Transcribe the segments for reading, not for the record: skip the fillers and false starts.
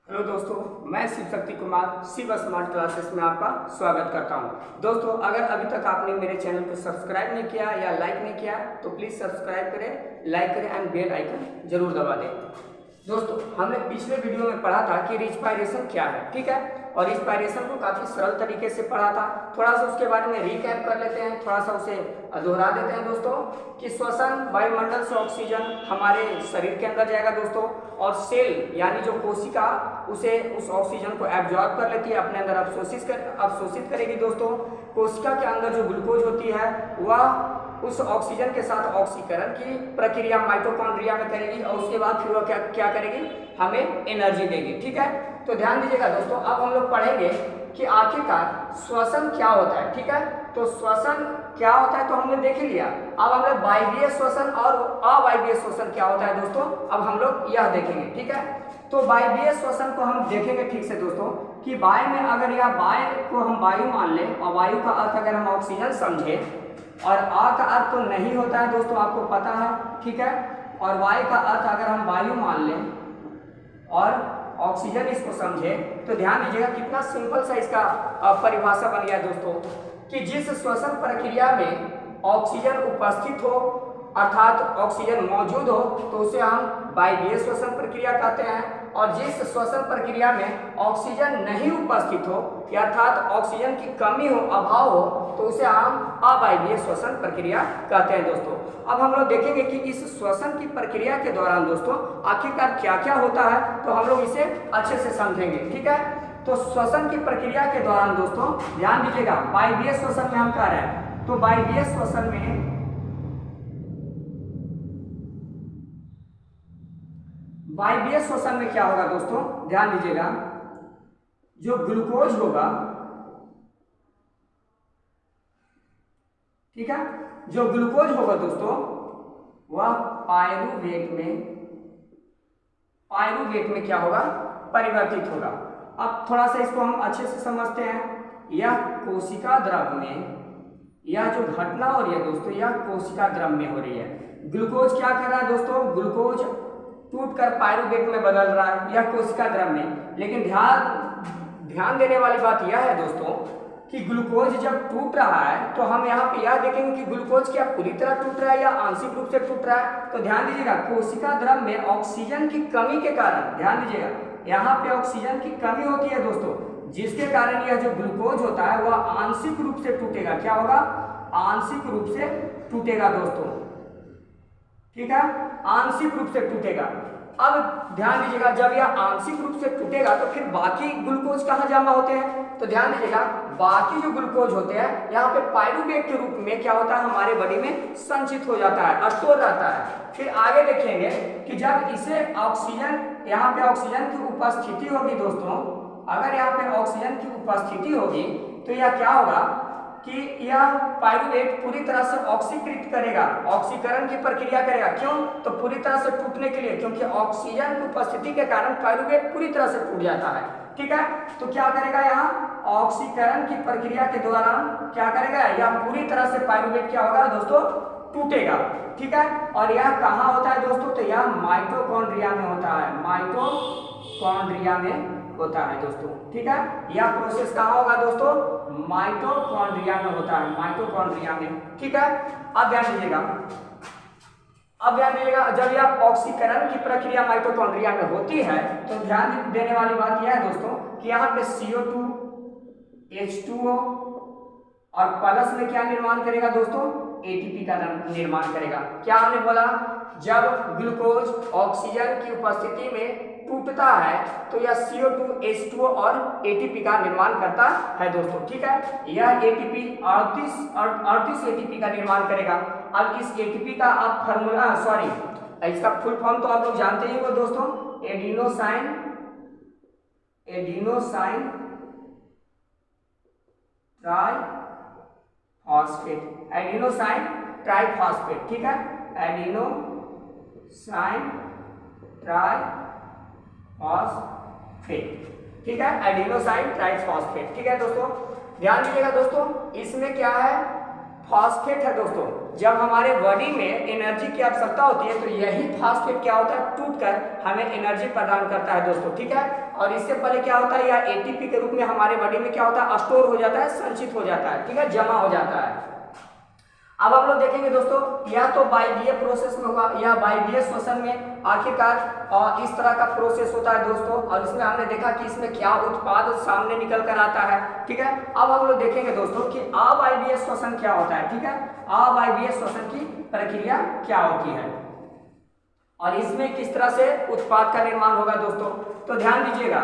Hello दोस्तों, मैं Shiv Shakti Kumar Shiv smart classes में आपका स्वागत करता हूं। दोस्तों, अगर अभी तक आपने मेरे चैनल को सब्सक्राइब नहीं किया या लाइक नहीं किया तो प्लीज़ सब्सक्राइब करें, लाइक करें एंड बेल आइकन जरूर दबा दें। दोस्तों, हमने पिछले वीडियो में पढ़ा था कि रिस्पायरेशन क्या है, ठीक है, और रिस्पायरेशन को काफ़ी सरल तरीके से पढ़ा था। थोड़ा सा उसके बारे में रिकैप कर लेते हैं, थोड़ा सा उसे दोहरा देते हैं दोस्तों। कि श्वसन वायुमंडल से ऑक्सीजन हमारे शरीर के अंदर जाएगा दोस्तों, और सेल यानी जो कोशिका उसे उस ऑक्सीजन को एब्जॉर्ब कर लेती है, अपने अंदर अवशोषित करेगी दोस्तों। कोशिका के अंदर जो ग्लूकोज होती है वह उस ऑक्सीजन के साथ ऑक्सीकरण की प्रक्रिया माइटोकॉन्ड्रिया में करेगी, और उसके बाद फिर वह क्या करेगी, हमें एनर्जी देगी, ठीक है। तो ध्यान दीजिएगा दोस्तों, अब हम लोग पढ़ेंगे कि आखिरकार श्वसन क्या होता है, ठीक है। तो श्वसन क्या होता है तो हमने देख ही लिया। अब हम लोग वायवीय श्वसन और अवायवीय श्वसन क्या होता है दोस्तों, अब हम लोग यह देखेंगे, ठीक है। तो वायवीय श्वसन को हम देखेंगे ठीक से दोस्तों, कि वाय में अगर यह वाय को हम वायु मान लें, और वायु का अर्थ अगर हम ऑक्सीजन समझे, और आ का अर्थ तो नहीं होता है दोस्तों, आपको पता है, ठीक है। और वाय का अर्थ अगर हम वायु मान लें और ऑक्सीजन इसको समझे, तो ध्यान दीजिएगा कितना सिंपल सा इसका परिभाषा बन गया दोस्तों, कि जिस श्वसन प्रक्रिया में ऑक्सीजन उपस्थित हो अर्थात ऑक्सीजन मौजूद हो तो उसे हम वायवीय श्वसन प्रक्रिया कहते हैं, और जिस श्वसन प्रक्रिया में ऑक्सीजन नहीं उपस्थित हो अर्थात ऑक्सीजन की कमी हो, अभाव हो, तो उसे हम अवायवीय श्वसन प्रक्रिया कहते हैं दोस्तों। अब हम लोग देखेंगे कि इस श्वसन की प्रक्रिया के दौरान दोस्तों आखिरकार क्या क्या होता है, तो हम लोग इसे अच्छे से समझेंगे, ठीक है। तो श्वसन की प्रक्रिया के दौरान दोस्तों ध्यान दीजिएगा, वायवीय श्वसन में हम कह रहे हैं, तो वायवीय श्वसन में क्या होगा दोस्तों, ध्यान दीजिएगा, जो ग्लूकोज होगा, ठीक है, जो ग्लूकोज होगा दोस्तों वह पायरुवेट में क्या होगा, परिवर्तित होगा। अब थोड़ा सा इसको हम अच्छे से समझते हैं। यह कोशिका द्रव में यह जो घटना हो रही है दोस्तों, यह कोशिका द्रव में हो रही है। ग्लूकोज क्या कर रहा है दोस्तों, ग्लूकोज टूटकर पायरुवेट में बदल रहा है, यह कोशिका द्रव में। लेकिन ध्यान देने वाली बात यह है दोस्तों कि ग्लूकोज जब टूट रहा है तो हम यहाँ पे यह देखेंगे कि ग्लूकोज क्या पूरी तरह टूट रहा है या आंशिक रूप से टूट रहा है। तो ध्यान दीजिएगा, कोशिका द्रव में ऑक्सीजन की कमी के कारण, ध्यान दीजिएगा, यहाँ पे ऑक्सीजन की कमी होती है दोस्तों, जिसके कारण यह जो ग्लूकोज होता है वह आंशिक रूप से टूटेगा। क्या होगा, आंशिक रूप से टूटेगा दोस्तों, ठीक है, आंशिक रूप से टूटेगा। अब ध्यान दीजिएगा, जब यह आंशिक रूप से टूटेगा तो फिर बाकी ग्लूकोज कहाँ जमा होते हैं, तो ध्यान दीजिएगा, बाकी जो ग्लूकोज होते हैं यहाँ पे पायरुवेट के रूप में क्या होता है, हमारे बॉडी में संचित हो जाता है, स्टोर रहता है। फिर आगे देखेंगे कि जब इसे ऑक्सीजन, यहाँ पे ऑक्सीजन की उपस्थिति होगी दोस्तों, अगर यहाँ पे ऑक्सीजन की उपस्थिति होगी तो यह क्या होगा कि यह पायरुवेट पूरी तरह से ऑक्सीकृत करेगा, ऑक्सीकरण की प्रक्रिया करेगा। क्यों, तो पूरी तरह से टूटने के लिए, क्योंकि ऑक्सीजन की उपस्थिति के कारण पायरुवेट पूरी तरह से टूट जाता है, ठीक है। तो क्या करेगा, यहाँ ऑक्सीकरण की प्रक्रिया के दौरान क्या करेगा, यह पूरी तरह से पायरुवेट क्या होगा दोस्तों, टूटेगा, ठीक है। और यह कहाँ होता है दोस्तों, तो यह माइटोकॉन्ड्रिया में होता है, माइटोकॉन्ड्रिया में होता है दोस्तों, ठीक है। यह प्रोसेस कहाँ होगा दोस्तों, माइटोकॉन्ड्रिया में होता है, माइटोकॉन्ड्रिया में, ठीक है। अब ध्यान दीजिएगा, जब यह ऑक्सीकरण की प्रक्रिया माइटोकॉन्ड्रिया में होती है तो ध्यान देने वाली बात यह है दोस्तों कि यहाँ पे CO2 H2O और प्लस में क्या निर्माण करेगा दोस्तों, ATP का निर्माण करेगा। क्या हमने बोला, जब ग्लूकोज ऑक्सीजन की उपस्थिति में टूटता है तो यह CO2 H2O और ATP का निर्माण करता है दोस्तों, ठीक है। यह ATP 38 ATP का निर्माण करेगा। अब इस ATP का आप फार्मूला, इसका फुल फॉर्म तो आप लोग जानते ही हो दोस्तों, एडिनोसाइन ट्राइफॉस्फेट, ठीक है, एडिनोसाइन ट्राइफॉस्फेट, ठीक है, एडिनोसाइन ट्राइफॉस्फेट, ठीक है दोस्तों। ध्यान दीजिएगा दोस्तों, इसमें क्या है, फॉस्फेट है दोस्तों। जब हमारे बॉडी में एनर्जी की आवश्यकता होती है तो यही फॉस्फेट क्या होता है, टूटकर हमें एनर्जी प्रदान करता है दोस्तों, ठीक है। और इससे पहले क्या होता है, या एटीपी के रूप में हमारे बॉडी में क्या होता है, स्टोर हो जाता है, संचित हो जाता है, ठीक है, जमा हो जाता है। अब हम लोग देखेंगे दोस्तों, या तो वायवीय प्रोसेस में होगा या वायवीय श्वसन में आखिरकार इस तरह का प्रोसेस होता है दोस्तों। और इसमें हमने देखा कि इसमें क्या उत्पाद सामने निकल कर आता है, ठीक है। अब हम लोग देखेंगे दोस्तों कि अवायवीय श्वसन क्या होता है, ठीक है, अवायवीय श्वसन की प्रक्रिया क्या होती है और इसमें किस तरह से उत्पाद का निर्माण होगा दोस्तों। तो ध्यान दीजिएगा,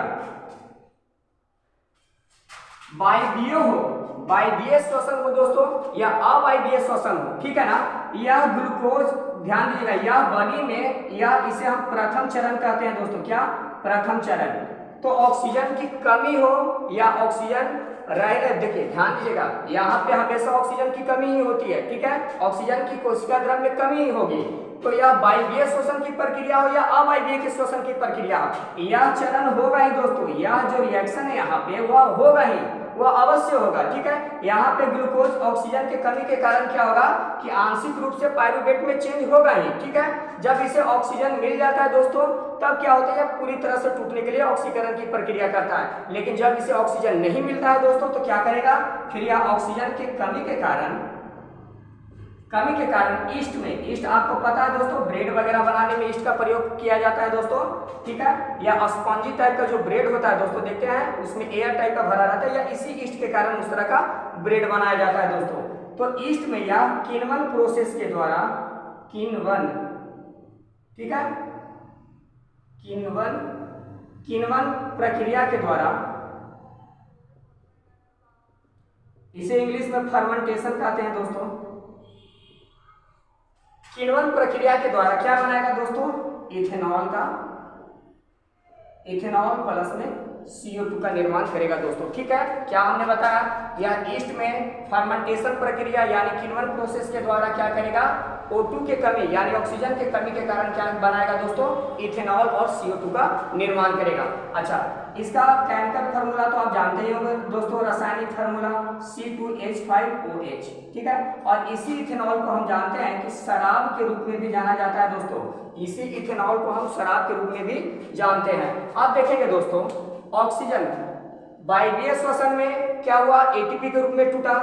वायवीय हो, वायवीय श्वसन हो दोस्तों या अवायवीय श्वसन हो, ठीक है ना, यह ग्लूकोज, ध्यान दीजिएगा, यह बॉडी में, या इसे हम प्रथम चरण कहते हैं दोस्तों, क्या, प्रथम चरण। तो ऑक्सीजन की कमी हो या ऑक्सीजन रहे, देखिए ध्यान दीजिएगा, यहाँ पे हमेशा ऑक्सीजन की कमी ही होती है, ठीक है, ऑक्सीजन की कोशिका द्रव्य में कमी ही होगी। तो यह वायवीय श्वसन की प्रक्रिया हो या अवायवीय के श्वसन की प्रक्रिया हो, यह चरण होगा ही दोस्तों, यह जो रिएक्शन है यहाँ पे वह होगा ही, वह अवश्य होगा, ठीक है। यहाँ पे ग्लूकोज ऑक्सीजन के कमी के कारण क्या होगा कि आंशिक रूप से पायरुवेट में चेंज होगा ही, ठीक है। जब इसे ऑक्सीजन मिल जाता है दोस्तों तब क्या होता है, पूरी तरह से टूटने के लिए ऑक्सीकरण की प्रक्रिया करता है। लेकिन जब इसे ऑक्सीजन नहीं मिलता है दोस्तों तो क्या करेगा, फिर यह ऑक्सीजन के कमी के कारण ईस्ट में, ईस्ट आपको पता है दोस्तों, ब्रेड वगैरह बनाने में ईस्ट का प्रयोग किया जाता है दोस्तों, ठीक है, या स्पंजी टाइप का जो ब्रेड होता है दोस्तों, देखते हैं उसमें एयर टाइप का भरा रहता है, या इसी ईस्ट के कारण उस तरह का ब्रेड बनाया जाता है दोस्तों। तो ईस्ट में या किण्वन प्रोसेस के द्वारा, किण्वन, ठीक है, किण्वन प्रक्रिया के द्वारा, इसे इंग्लिश में फर्मेंटेशन कहते हैं दोस्तों। किण्वन प्रक्रिया के द्वारा क्या बनाएगा दोस्तों, इथेनॉल का, इथेनॉल प्लस में CO2 का निर्माण करेगा दोस्तों, ठीक है। क्या हमने बताया, या ईस्ट में फर्मेंटेशन प्रक्रिया यानी किण्वन प्रोसेस के द्वारा क्या करेगा, O2 के कमी यानी ऑक्सीजन के कमी के कारण क्या बनाएगा दोस्तों, इथेनॉल और CO2 का निर्माण करेगा। अच्छा, इसका केमिकल फार्मूला तो आप जानते ही होंगे दोस्तों, रासायनिक फार्मूला C2H5OH, ठीक है। और इसी इथेनॉल को हम जानते हैं कि शराब के रूप में भी जाना जाता है दोस्तों, इसी इथेनॉल को हम शराब के रूप में भी जानते हैं। अब देखेंगे दोस्तों, ऑक्सीजन वायवीय श्वसन में क्या हुआ, ATP के रूप में टूटा।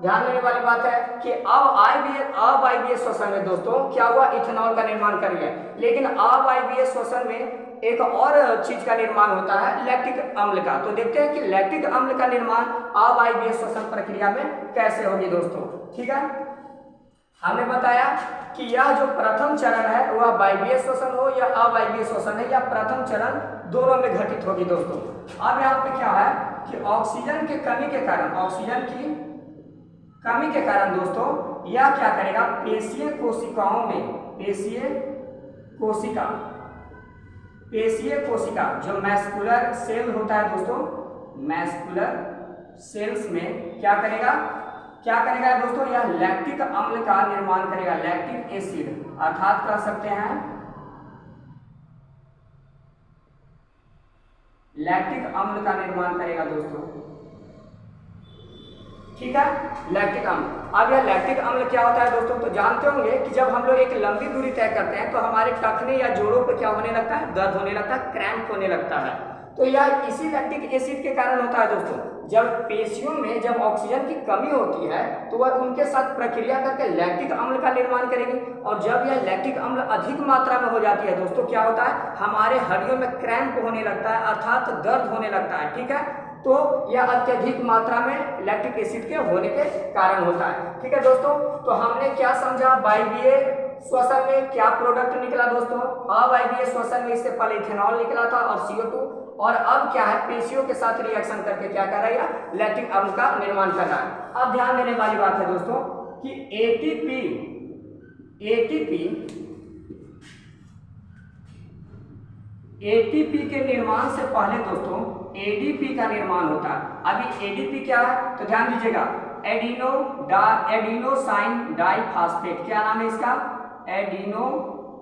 ध्यान देने वाली बात है कि अब अवायवीय श्वसन में दोस्तों क्या हुआ, इथेनॉल का निर्माण कर लिया। लेकिन अवायवीय श्वसन में एक और चीज का निर्माण होता है, लैक्टिक अम्ल का। तो देखते हैं कि लैक्टिक अम्ल का निर्माण अवायवीय श्वसन प्रक्रिया में कैसे होगी दोस्तों, ठीक है। हमने बताया कि यह जो प्रथम चरण है वह वायवीय श्वसन हो या अवायवीय श्वसन है, या प्रथम चरण दोनों में घटित होगी दोस्तों। अब यहाँ पे क्या है कि ऑक्सीजन के कमी के कारण, ऑक्सीजन की कमी के कारण दोस्तों यह क्या करेगा, पेशीय कोशिकाओं में, पेशीय कोशिका जो मैस्कुलर सेल होता है दोस्तों, मैस्कुलर सेल्स में क्या करेगा दोस्तों, यह लैक्टिक अम्ल का निर्माण करेगा, लैक्टिक एसिड, अर्थात कह सकते हैं लैक्टिक अम्ल का निर्माण करेगा दोस्तों, ठीक है, लैक्टिक अम्ल। अब यह लैक्टिक अम्ल क्या होता है दोस्तों, तो जानते होंगे कि जब हम लोग एक लंबी दूरी तय करते हैं तो हमारे टखने या जोड़ों पे क्या होने लगता है, दर्द होने लगता है, क्रैम्प होने लगता है। तो यह इसी लैक्टिक एसिड के कारण होता है दोस्तों। जब पेशियों में जब ऑक्सीजन की कमी होती है तो वह उनके साथ प्रक्रिया करके लैक्टिक अम्ल का निर्माण करेगी, और जब यह लैक्टिक अम्ल अधिक मात्रा में हो जाती है दोस्तों क्या होता है, हमारे हड्डियों में क्रैम्प होने लगता है, अर्थात दर्द होने लगता है, ठीक है। तो यह अत्यधिक मात्रा में लैक्टिक एसिड के होने के कारण होता है, ठीक है दोस्तों। तो हमने क्या समझा, वायवीय श्वसन में क्या प्रोडक्ट निकला दोस्तों, अवायवीय श्वसन में इससे पहले इथेनॉल निकला था और CO2, और अब क्या है, पेशियों के साथ रिएक्शन करके क्या कर रहा है, लैक्टिक अम्ल का निर्माण कर रहा है। अब ध्यान देने वाली बात है दोस्तों कि ATP के निर्माण से पहले दोस्तों ADP का निर्माण होता है। अभी ADP क्या है तो ध्यान दीजिएगा, एडिनोसाइन डाइफॉस्फेट, क्या नाम है इसका, एडिनोसाइन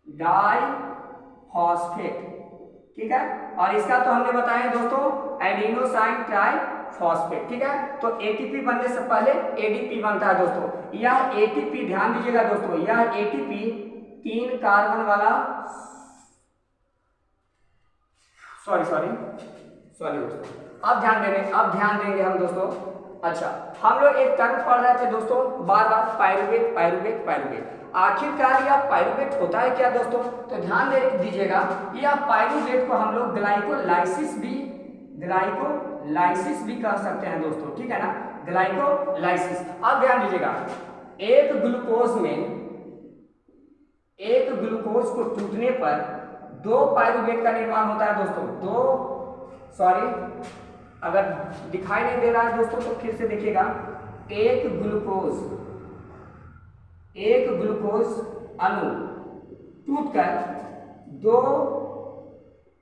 डाइफॉस्फेट, ठीक है। और इसका तो हमने बताया दोस्तों एडिनोसाइन ट्राइफॉस्फेट, फॉस्फेट। ठीक है, तो एटीपी बनने से पहले एडीपी बनता है दोस्तों। यह एटीपी ध्यान दीजिएगा दोस्तों, यह एटीपी 3 कार्बन वाला सॉरी दोस्तों, अब ध्यान देंगे हम दोस्तों। अच्छा, हम लोग एक टर्म पढ़ रहे थे दोस्तों बार पायरुवेट। आखिरकार यह पायरुवेट होता है क्या दोस्तों? तो ध्यान दीजिएगा, यह पायरुवेट को हम लोग ग्लाइकोलाइसिस भी कह सकते हैं दोस्तों। ठीक है ना, ग्लाइकोलाइसिस। अब ध्यान दीजिएगा, एक ग्लूकोज को टूटने पर 2 पायरुवेट का निर्माण होता है दोस्तों। अगर दिखाई नहीं दे रहा है दोस्तों तो फिर से देखिएगा, एक ग्लूकोज अणु टूटकर 2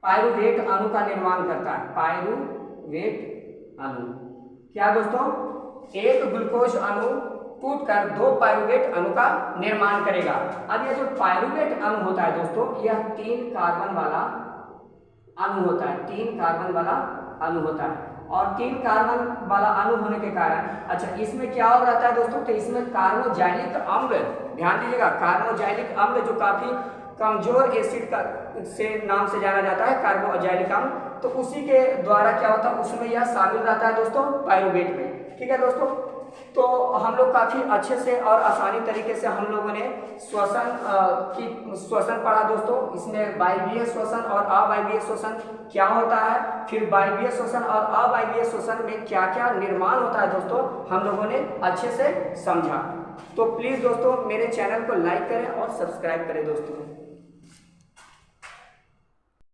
पायरुवेट अणु का निर्माण करता है। पायरुवेट अणु क्या दोस्तों? एक ग्लूकोज अणु टूटकर 2 पायरुवेट अणु का निर्माण करेगा। अब यह जो पायरुवेट अणु होता है दोस्तों, यह 3 कार्बन वाला अणु होता है। 3 कार्बन वाला अणु होता है, और 3 कार्बन वाला अणु होने के कारण, अच्छा, इसमें क्या और रहता है दोस्तों? तो इसमें कार्बोजाइलिक अम्ल, ध्यान दीजिएगा, कार्बोजाइलिक अम्ल जो काफी कमजोर एसिड का से नाम से जाना जाता है, कार्बोजाइलिक अम्ल, तो उसी के द्वारा क्या होता है, उसमें यह शामिल रहता है दोस्तों पायरुवेट में। ठीक है दोस्तों, तो हम लोग काफ़ी अच्छे से और आसानी तरीके से हम लोगों ने श्वसन पढ़ा दोस्तों। इसमें वायवीय श्वसन और अवायवीय श्वसन क्या होता है, फिर वायवीय श्वसन और अवायवीय श्वसन में क्या क्या निर्माण होता है दोस्तों, हम लोगों ने अच्छे से समझा। तो प्लीज़ दोस्तों मेरे चैनल को लाइक करें और सब्सक्राइब करें दोस्तों।